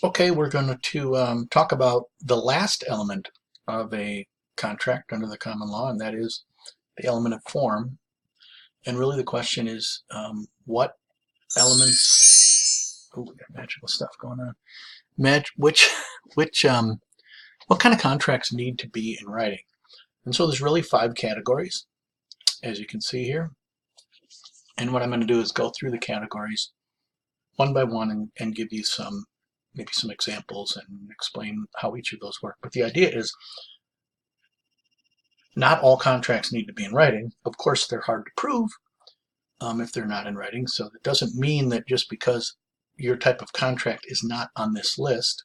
Okay, we're going to talk about the last element of a contract under the common law, and that is the element of form. And really the question is what elements, oh, we got magical stuff going on, which, what kind of contracts need to be in writing? And so there's really 5 categories, as you can see here. And what I'm going to do is go through the categories one by one and give you maybe some examples and explain how each of those work. But the idea is not all contracts need to be in writing. Of course, they're hard to prove if they're not in writing. So it doesn't mean that just because your type of contract is not on this list,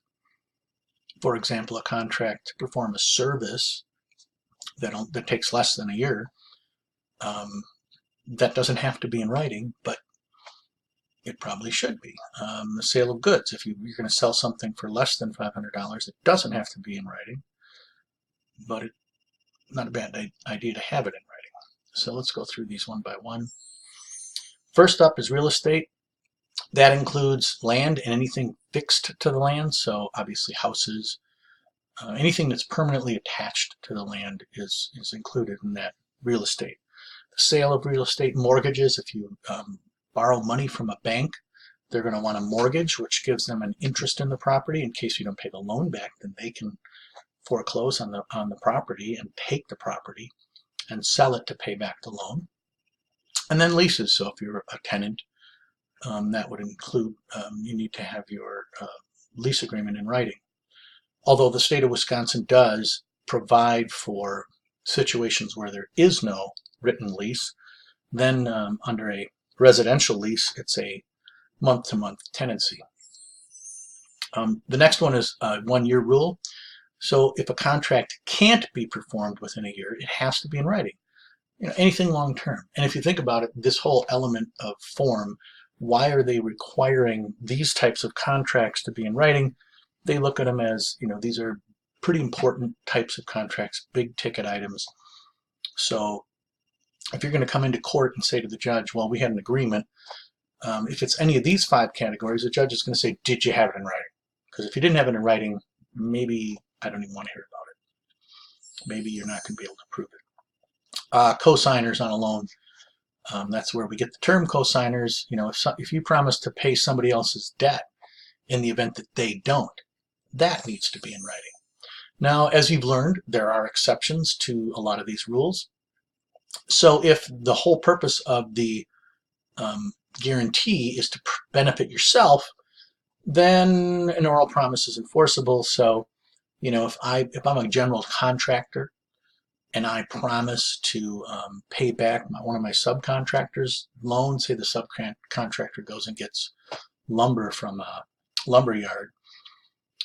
for example, a contract to perform a service that takes less than a year, that doesn't have to be in writing, but it probably should be. The sale of goods, if you're going to sell something for less than $500, it doesn't have to be in writing, but it's not a bad idea to have it in writing. So let's go through these one by one. First up is real estate. That includes land and anything fixed to the land, so obviously houses. Anything that's permanently attached to the land is included in that real estate. The sale of real estate, mortgages, if you borrow money from a bank, they're going to want a mortgage, which gives them an interest in the property. In case you don't pay the loan back, then they can foreclose on the property and take the property and sell it to pay back the loan. And then leases. So if you're a tenant, that would include you need to have your lease agreement in writing. Although the state of Wisconsin does provide for situations where there is no written lease, then under a residential lease, it's a month-to-month tenancy. The next one is a 1-year rule. So if a contract can't be performed within a year, it has to be in writing. Anything long-term. And if you think about it, this whole element of form, why are they requiring these types of contracts to be in writing? They look at them as, these are pretty important types of contracts, big ticket items. So if you're going to come into court and say to the judge, well, we had an agreement, if it's any of these 5 categories, the judge is going to say, did you have it in writing? Because if you didn't have it in writing, maybe I don't even want to hear about it. Maybe you're not going to be able to prove it. Co-signers on a loan. That's where we get the term co-signers. If you promise to pay somebody else's debt in the event that they don't, that needs to be in writing. Now, as you've learned, there are exceptions to a lot of these rules. So if the whole purpose of the guarantee is to benefit yourself, then an oral promise is enforceable. So, if I'm a general contractor and I promise to pay back one of my subcontractors' loans, say the subcontractor goes and gets lumber from a lumber yard,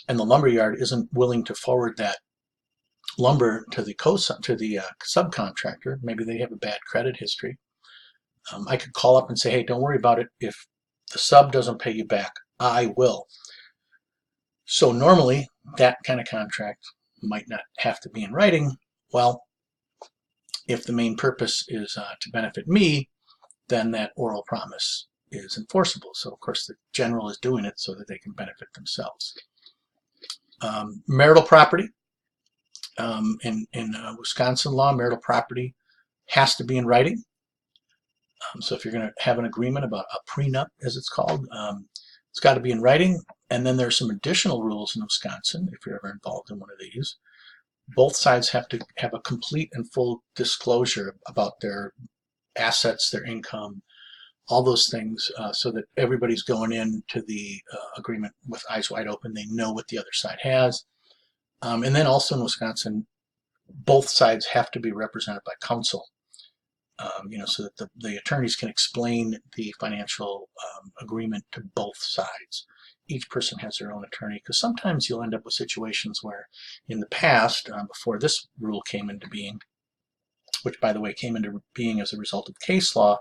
and the lumber yard isn't willing to forward that lumber to the subcontractor, maybe they have a bad credit history, I could call up and say, hey, don't worry about it. If the sub doesn't pay you back, I will. So normally that kind of contract might not have to be in writing. Well, if the main purpose is to benefit me, then that oral promise is enforceable. So of course the general is doing it so that they can benefit themselves. Marital property. In Wisconsin law, marital property has to be in writing. So if you're going to have an agreement about a prenup, as it's called, it's got to be in writing. And then there's some additional rules in Wisconsin, if you're ever involved in one of these. Both sides have to have a complete and full disclosure about their assets, their income, all those things, so that everybody's going into the agreement with eyes wide open. They know what the other side has. And then also in Wisconsin, both sides have to be represented by counsel, so that the attorneys can explain the financial agreement to both sides. Each person has their own attorney, because sometimes you'll end up with situations where in the past, before this rule came into being, which by the way came into being as a result of case law,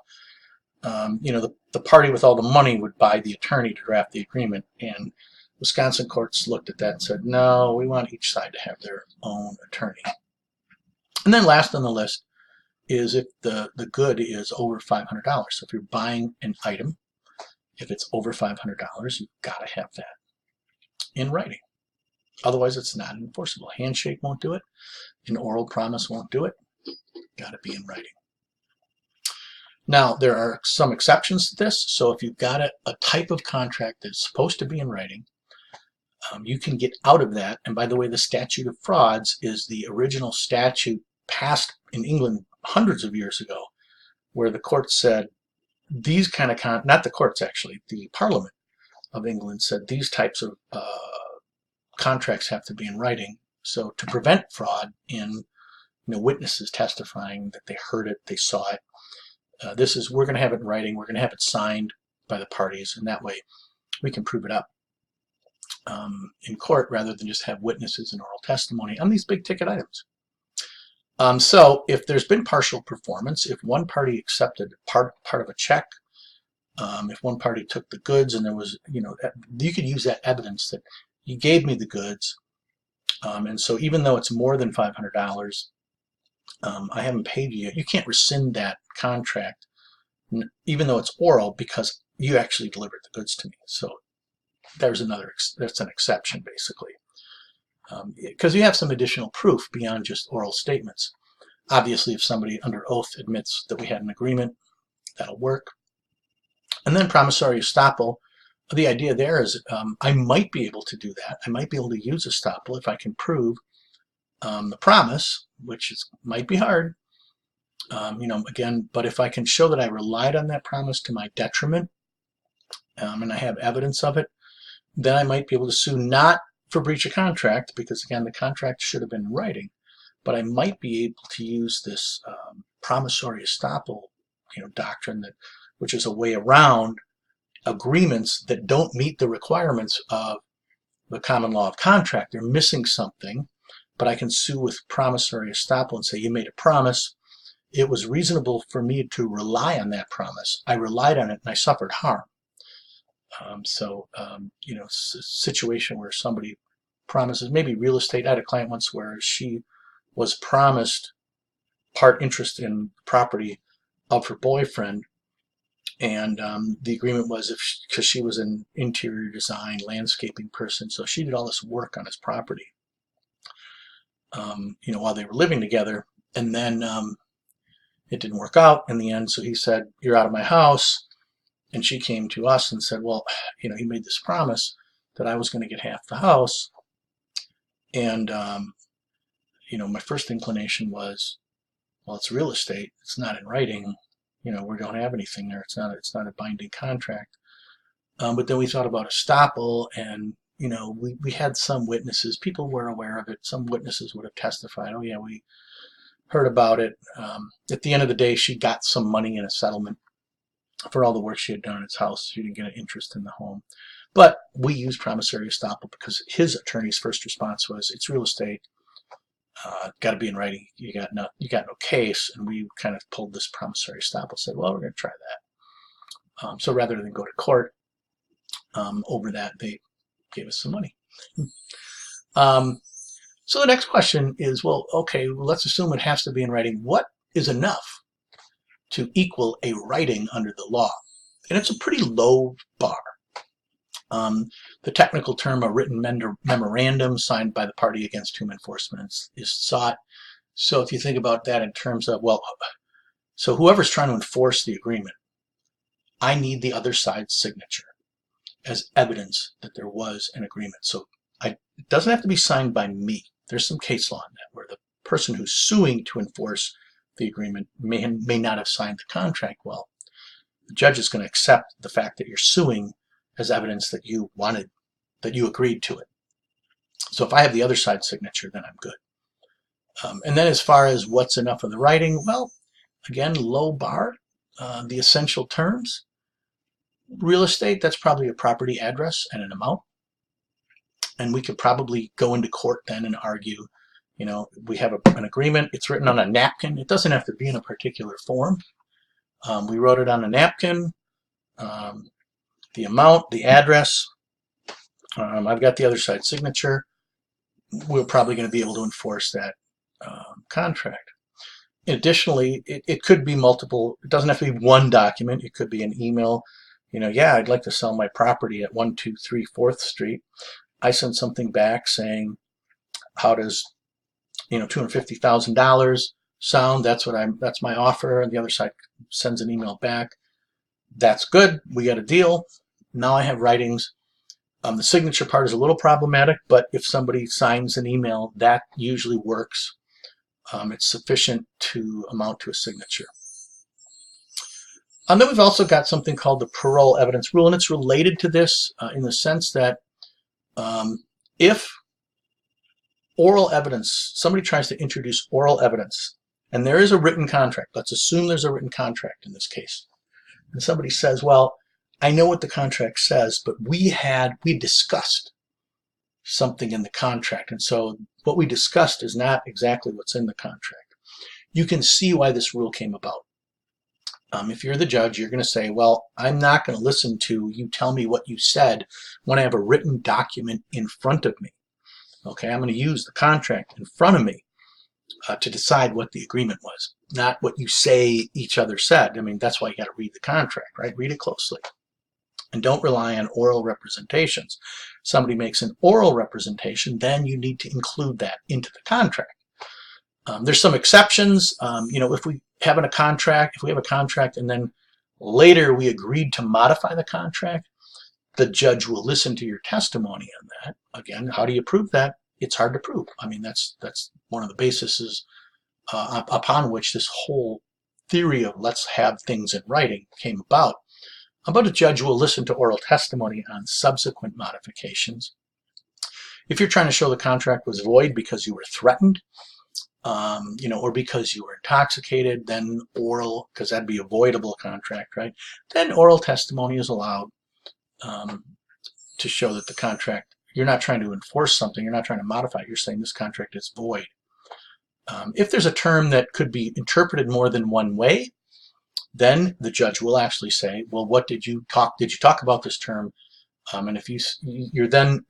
the party with all the money would buy the attorney to draft the agreement, and Wisconsin courts looked at that and said, no, we want each side to have their own attorney. And then last on the list is if the good is over $500. So if you're buying an item, if it's over $500, you've got to have that. in writing. Otherwise, it's not enforceable. A handshake won't do it. An oral promise won't do it. Got to be in writing. Now, there are some exceptions to this. So if you've got a type of contract that's supposed to be in writing, you can get out of that. And by the way, the statute of frauds is the original statute passed in England hundreds of years ago, where the court said these kind of not the courts actually, the Parliament of England said these types of contracts have to be in writing. So to prevent fraud in witnesses testifying that they heard it, they saw it, we're going to have it in writing. We're going to have it signed by the parties, and that way we can prove it up in court rather than just have witnesses and oral testimony on these big ticket items. So if there's been partial performance, if one party accepted part of a check, if one party took the goods and there was, you could use that evidence that you gave me the goods, and so even though it's more than $500, I haven't paid you yet. You can't rescind that contract, even though it's oral, because you actually delivered the goods to me. So that's an exception, basically, because you have some additional proof beyond just oral statements. Obviously, if somebody under oath admits that we had an agreement, that'll work. And then promissory estoppel, the idea there is I might be able to do that. I might be able to use estoppel if I can prove the promise, which might be hard, again, but if I can show that I relied on that promise to my detriment, and I have evidence of it, then I might be able to sue not for breach of contract, because again, the contract should have been in writing, but I might be able to use this promissory estoppel, doctrine, which is a way around agreements that don't meet the requirements of the common law of contract. They're missing something, but I can sue with promissory estoppel and say, you made a promise. It was reasonable for me to rely on that promise. I relied on it and I suffered harm. Situation where somebody promises, maybe real estate. I had a client once where she was promised part interest in property of her boyfriend, and the agreement was because she was an interior design, landscaping person, so she did all this work on his property, while they were living together, and then it didn't work out in the end. So he said, "You're out of my house," and she came to us and said, "Well, he made this promise that I was going to get half the house," and my first inclination was, well, it's real estate. It's not in writing. We don't have anything there. It's not a binding contract. But then we thought about estoppel, and we had some witnesses. People were aware of it. Some witnesses would have testified, "Oh yeah, we heard about it." At the end of the day, she got some money in a settlement for all the work she had done in his house. She didn't get an interest in the home. But we used promissory estoppel because his attorney's first response was, "It's real estate. Got to be in writing. You got no case." And we kind of pulled this promissory estoppel, said, "Well, we're going to try that." So rather than go to court over that, they gave us some money. So the next question is, well, okay, let's assume it has to be in writing. What is enough to equal a writing under the law? And it's a pretty low bar. The technical term, a written memorandum signed by the party against whom enforcement is sought. So if you think about that in terms of, so whoever's trying to enforce the agreement, I need the other side's signature as evidence that there was an agreement. So it doesn't have to be signed by me. There's some case law on that where the person who's suing to enforce the agreement may not have signed the contract well. The judge is going to accept the fact that you're suing as evidence that you agreed to it. So if I have the other side's signature, then I'm good. And then as far as what's enough of the writing, well, again, low bar, the essential terms. Real estate, that's probably a property address and an amount. And we could probably go into court then and argue, we have an agreement, it's written on a napkin. It doesn't have to be in a particular form. We wrote it on a napkin. The amount, the address, I've got the other side's signature. We're probably going to be able to enforce that contract. Additionally, it could be multiple. It doesn't have to be one document. It could be an email. Yeah, I'd like to sell my property at 123 4th Street. I send something back saying, how does, $250,000 sound? That's my offer. And the other side sends an email back. That's good. We got a deal. Now I have writings. The signature part is a little problematic, but if somebody signs an email, that usually works. It's sufficient to amount to a signature. And then we've also got something called the parole evidence rule, and it's related to this in the sense that if oral evidence, somebody tries to introduce oral evidence, and there is a written contract, let's assume there's a written contract in this case, and somebody says, well, I know what the contract says, but we discussed something in the contract, and so what we discussed is not exactly what's in the contract. You can see why this rule came about. If you're the judge, you're going to say, well, I'm not going to listen to you tell me what you said when I have a written document in front of me. Okay, I'm going to use the contract in front of me to decide what the agreement was, not what you say each other said. I mean, that's why you got to read the contract, right? Read it closely. And don't rely on oral representations. Somebody makes an oral representation, then you need to include that into the contract. There's some exceptions. If we have a contract and then later we agreed to modify the contract, the judge will listen to your testimony on that. Again, how do you prove that? It's hard to prove. I mean, that's one of the bases upon which this whole theory of let's have things in writing came about. But a judge will listen to oral testimony on subsequent modifications. If you're trying to show the contract was void because you were threatened, or because you were intoxicated, then oral, because that'd be a voidable contract, right? Then oral testimony is allowed to show that the contract, you're not trying to enforce something, you're not trying to modify it, you're saying this contract is void. If there's a term that could be interpreted more than one way, then the judge will actually say, well, what did you talk about this term? And if you're then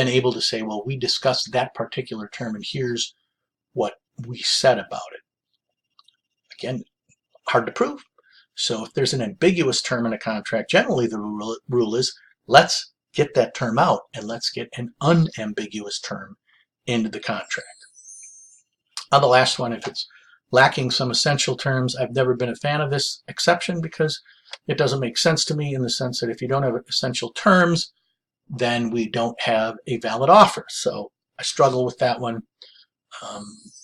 able to say, well, we discussed that particular term and here's what we said about it. Again, hard to prove. So if there's an ambiguous term in a contract, generally the rule is let's get that term out and let's get an unambiguous term into the contract. On the last one, if it's lacking some essential terms, I've never been a fan of this exception because it doesn't make sense to me in the sense that if you don't have essential terms, then we don't have a valid offer. So I struggle with that one.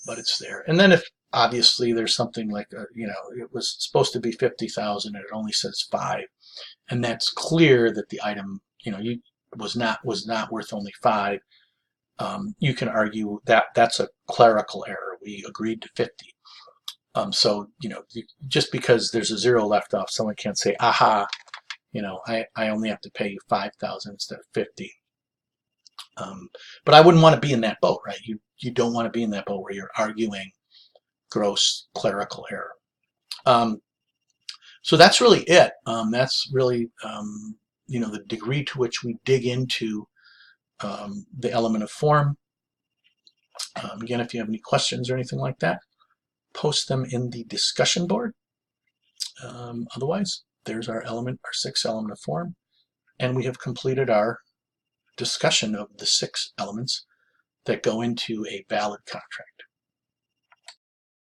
But it's there. And then if obviously there's something like, it was supposed to be 50,000 and it only says 5, and that's clear that the item, was not worth only 5, you can argue that that's a clerical error. We agreed to 50. So, just because there's a 0 left off, someone can't say, aha, I only have to pay you 5,000 instead of 50. But I wouldn't want to be in that boat, right? You don't want to be in that boat where you're arguing gross clerical error. So that's really it. That's really, the degree to which we dig into the element of form. Again, if you have any questions or anything like that, post them in the discussion board. Otherwise, there's our 6th element of form, and we have completed our discussion of the 6 elements that go into a valid contract.